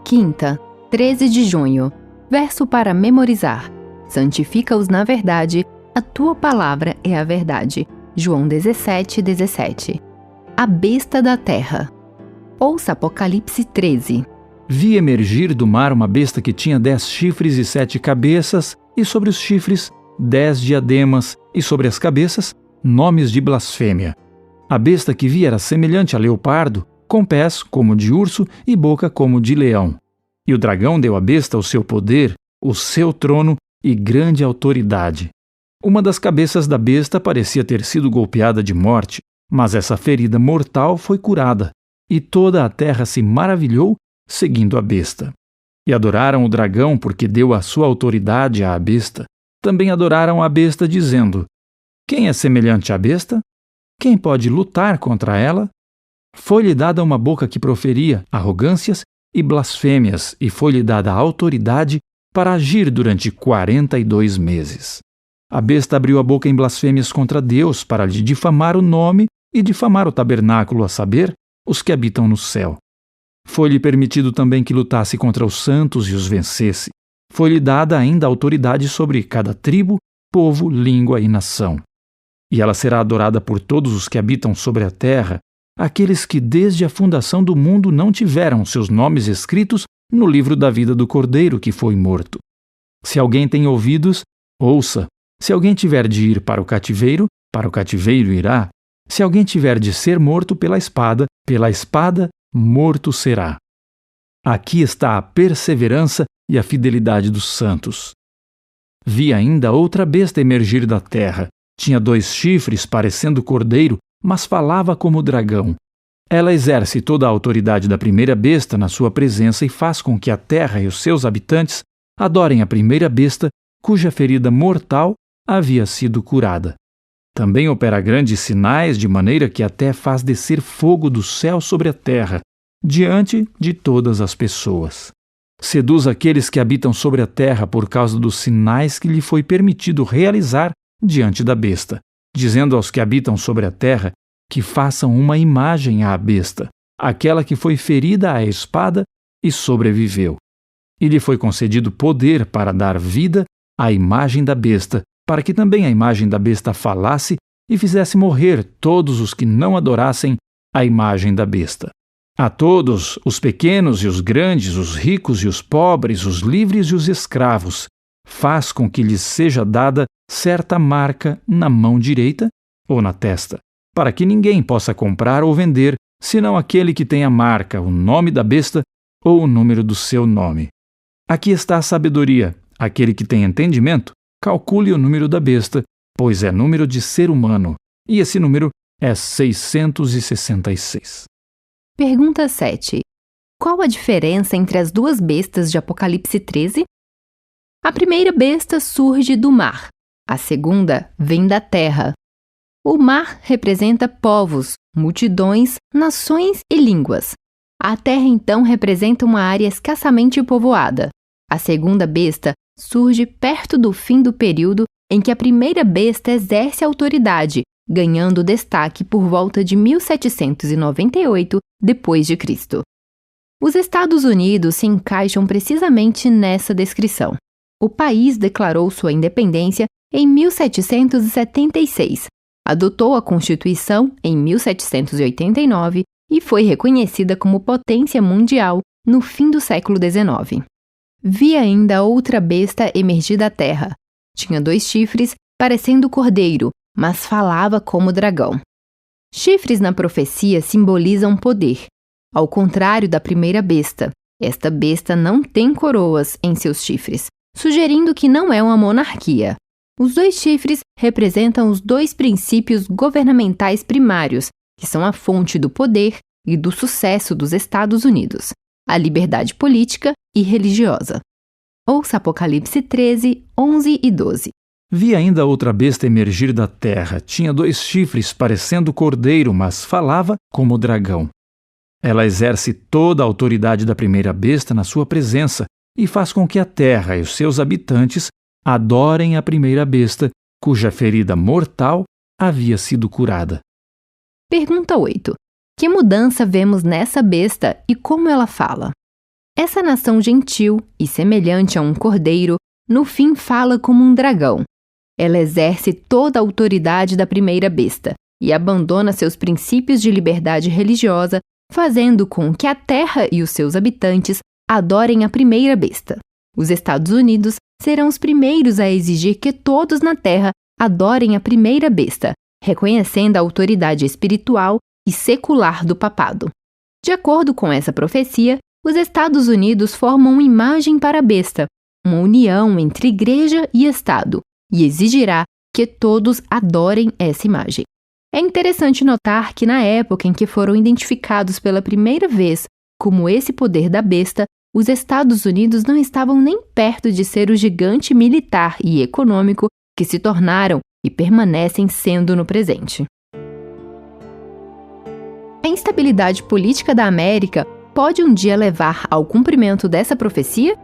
Quinta, 13 de junho. Verso para memorizar. Santifica-os na verdade, a tua palavra é a verdade. João 17:17. A besta da terra. Ouça Apocalipse 13. Vi emergir do mar uma besta que tinha 10 chifres e 7 cabeças, e sobre os chifres 10 diademas, e sobre as cabeças nomes de blasfêmia. A besta que vi era semelhante a leopardo, com pés como de urso e boca como de leão. E o dragão deu à besta o seu poder, o seu trono e grande autoridade. Uma das cabeças da besta parecia ter sido golpeada de morte, mas essa ferida mortal foi curada, e toda a terra se maravilhou seguindo a besta. E adoraram o dragão porque deu a sua autoridade à besta. Também adoraram a besta, dizendo: quem é semelhante à besta? Quem pode lutar contra ela? Foi-lhe dada uma boca que proferia arrogâncias e blasfêmias, e foi-lhe dada a autoridade para agir durante 42 meses. A besta abriu a boca em blasfêmias contra Deus para lhe difamar o nome e difamar o tabernáculo, a saber, os que habitam no céu. Foi-lhe permitido também que lutasse contra os santos e os vencesse. Foi-lhe dada ainda autoridade sobre cada tribo, povo, língua e nação. E ela será adorada por todos os que habitam sobre a terra, aqueles que desde a fundação do mundo não tiveram seus nomes escritos no livro da vida do Cordeiro que foi morto. Se alguém tem ouvidos, ouça. Se alguém tiver de ir para o cativeiro irá. Se alguém tiver de ser morto pela espada morto será. Aqui está a perseverança e a fidelidade dos santos. Vi ainda outra besta emergir da terra. Tinha 2 chifres, parecendo cordeiro, mas falava como dragão. Ela exerce toda a autoridade da primeira besta na sua presença e faz com que a terra e os seus habitantes adorem a primeira besta, cuja ferida mortal havia sido curada. Também opera grandes sinais, de maneira que até faz descer fogo do céu sobre a terra, diante de todas as pessoas. Seduz aqueles que habitam sobre a terra por causa dos sinais que lhe foi permitido realizar diante da besta, dizendo aos que habitam sobre a terra que façam uma imagem à besta, aquela que foi ferida à espada e sobreviveu. E lhe foi concedido poder para dar vida à imagem da besta, para que também a imagem da besta falasse e fizesse morrer todos os que não adorassem a imagem da besta. A todos, os pequenos e os grandes, os ricos e os pobres, os livres e os escravos, faz com que lhes seja dada certa marca na mão direita ou na testa, para que ninguém possa comprar ou vender, senão aquele que tem a marca, o nome da besta ou o número do seu nome. Aqui está a sabedoria. Aquele que tem entendimento, calcule o número da besta, pois é número de ser humano, e esse número é 666. Pergunta 7. Qual a diferença entre as 2 bestas de Apocalipse 13? A primeira besta surge do mar, a segunda vem da terra. O mar representa povos, multidões, nações e línguas. A terra, então, representa uma área escassamente povoada. A segunda besta surge perto do fim do período em que a primeira besta exerce autoridade, ganhando destaque por volta de 1798 d.C. Os Estados Unidos se encaixam precisamente nessa descrição. O país declarou sua independência em 1776, adotou a Constituição em 1789 e foi reconhecida como potência mundial no fim do século XIX. Vi ainda outra besta emergir da terra. Tinha 2 chifres, parecendo cordeiro, mas falava como dragão. Chifres na profecia simbolizam poder. Ao contrário da primeira besta, esta besta não tem coroas em seus chifres, sugerindo que não é uma monarquia. Os 2 chifres representam os 2 princípios governamentais primários, que são a fonte do poder e do sucesso dos Estados Unidos: a liberdade política e religiosa. Ouça Apocalipse 13, 11 e 12. Vi ainda outra besta emergir da terra. Tinha 2 chifres, parecendo cordeiro, mas falava como dragão. Ela exerce toda a autoridade da primeira besta na sua presença e faz com que a terra e os seus habitantes adorem a primeira besta, cuja ferida mortal havia sido curada. Pergunta 8. Que mudança vemos nessa besta e como ela fala? Essa nação gentil e semelhante a um cordeiro, no fim fala como um dragão. Ela exerce toda a autoridade da primeira besta e abandona seus princípios de liberdade religiosa, fazendo com que a terra e os seus habitantes adorem a primeira besta. Os Estados Unidos serão os primeiros a exigir que todos na terra adorem a primeira besta, reconhecendo a autoridade espiritual e secular do papado. De acordo com essa profecia, os Estados Unidos formam uma imagem para a besta, uma união entre igreja e Estado, e exigirá que todos adorem essa imagem. É interessante notar que na época em que foram identificados pela primeira vez como esse poder da besta, os Estados Unidos não estavam nem perto de ser o gigante militar e econômico que se tornaram e permanecem sendo no presente. A instabilidade política da América pode um dia levar ao cumprimento dessa profecia?